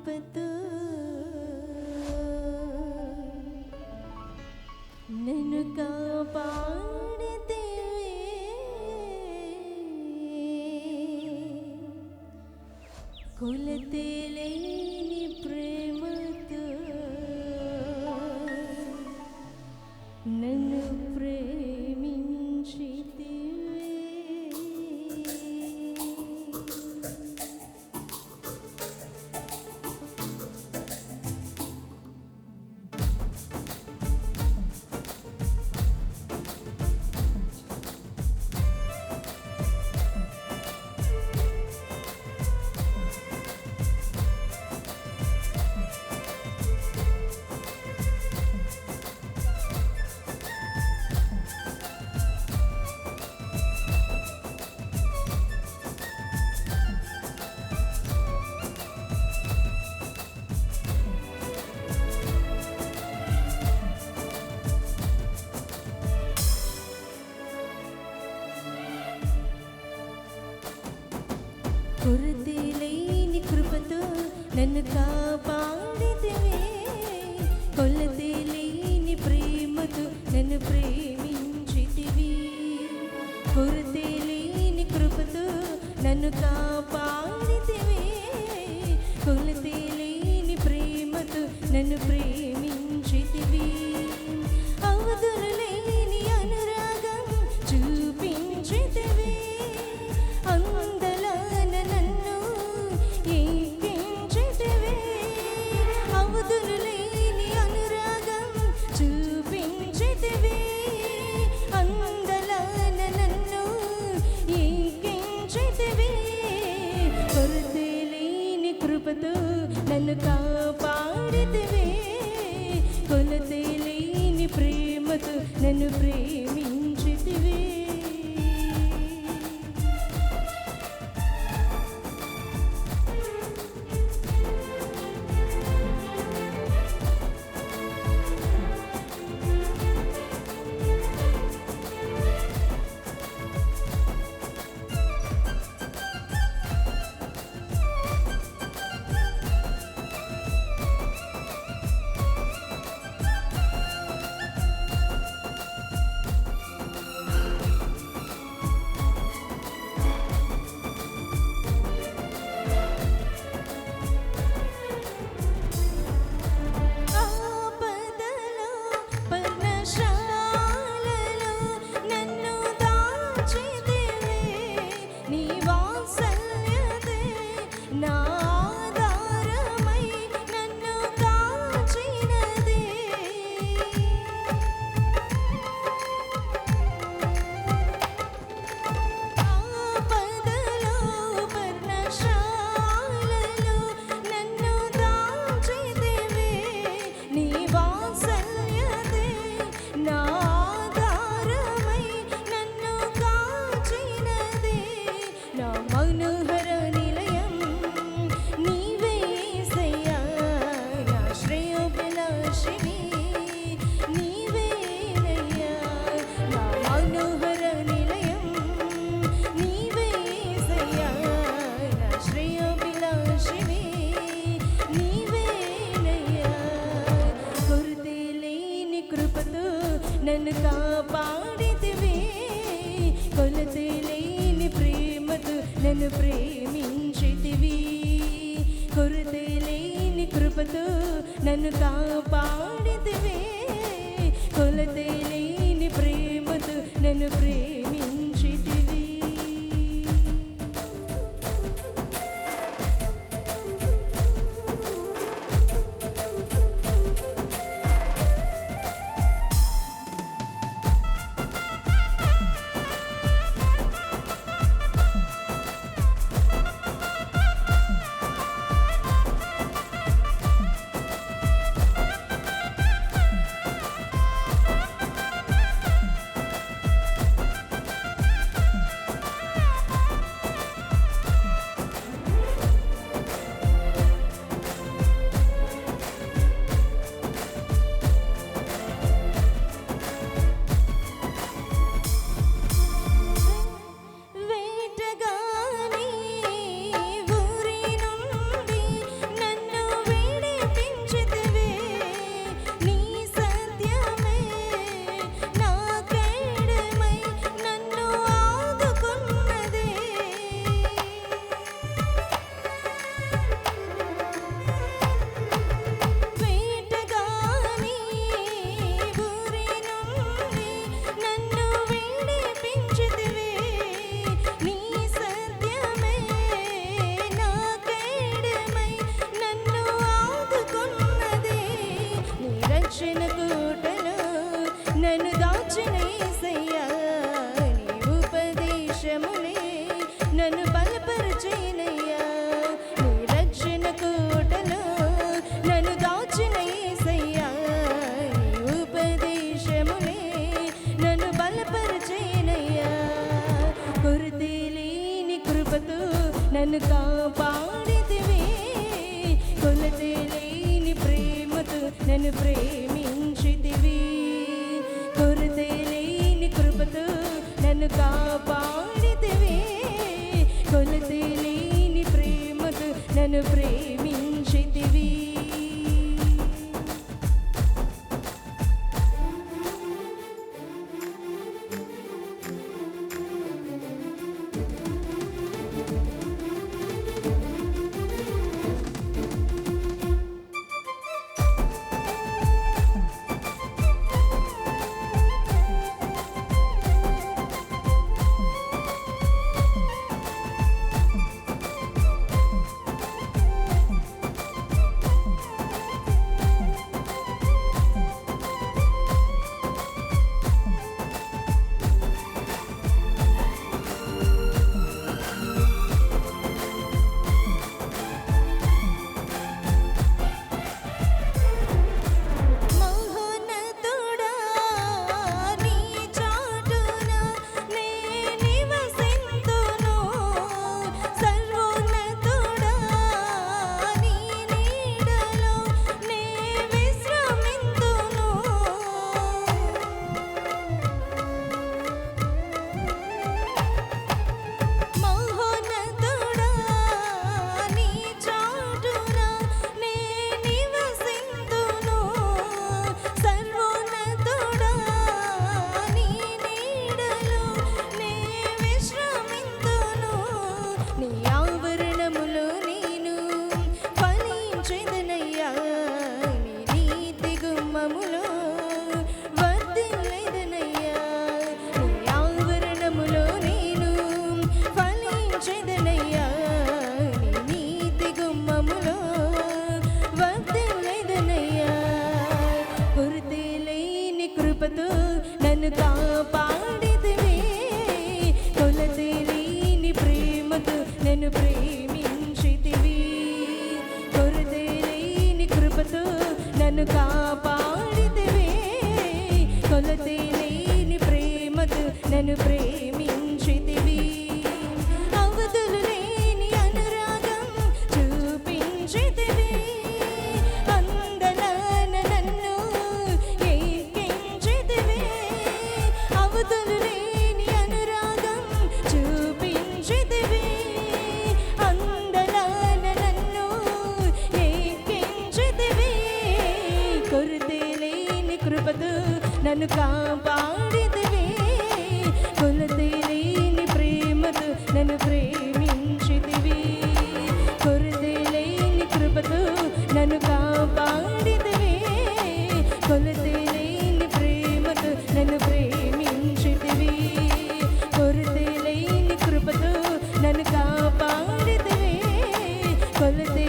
కృపతో నన్ను కాపాడితివే, కొలతలేని ప్రేమతో నన్ను ప్రేమించితివే. కొరతలేని కృపతో నన్ను కాపాడితివే, కొలతలేని ప్రేమతో నన్ను ప్రేమించితివి. కొరతలేని కృపతో నన్ను కాపాడితివే, కొలతలేని ప్రేమతో నన్ను ప్రేమించితివి. అవధులేని అనురాగం చూపించితివి, అందలాన నన్ను ఎక్కించితివి. అవధులేని అనురాగం చూపించితివి, అందలాన నన్ను ఎక్కించితివి. కొరతలేని కృపతో నన్ను కాపాడితివే, కొలతలేని ప్రేమతో నన్ను ప్రేమించితివే. నన్ను కాపాడితివే, కొలతలేని ప్రేమతో నన్ను ప్రేమించితివి. కొరతలేని కృపతో నన్ను కాపాడితివే, కొలతలేని ప్రేమతో నన్ను ప్రేమించితివి. నన్ను ప్రేమించితివి. కొరతే లేని కృపతో నన్ను కాపాడితివి. కొలతే లేని ప్రేమతో నన్ను ప్రేమించితివి. కృపతో నన్ను కాపాడితివి. కొలతే లేని ప్రేమతో నన్ను ప్రేమించితివి. కొరతే లేని కృపతో నన్ను కాపాడితివి. కొలతే లేని ప్రేమతో నన్ను ప్రేమించితివి. అవధులు లేని అనురాగం చూపించితివి. అందలాన నన్ను ఎక్కించితివి. అవధులు లేని అనురాగం చూపించితివి. అందలాన నన్ను ఎక్కించితివి. కొరతే లేని కృపతో నన్ను కాపాడితివి. కొలతే లేని ప్రేమతో నన్ను ప్రేమించితివి. కొరతే లేని కృపతో నన్ను కాపాడితివి. కొలతే లేని ప్రేమతో నన్ను ప్రేమించితివి. కొరతే లేని కృపతో నన్ను కాపాడితివి. కొలతే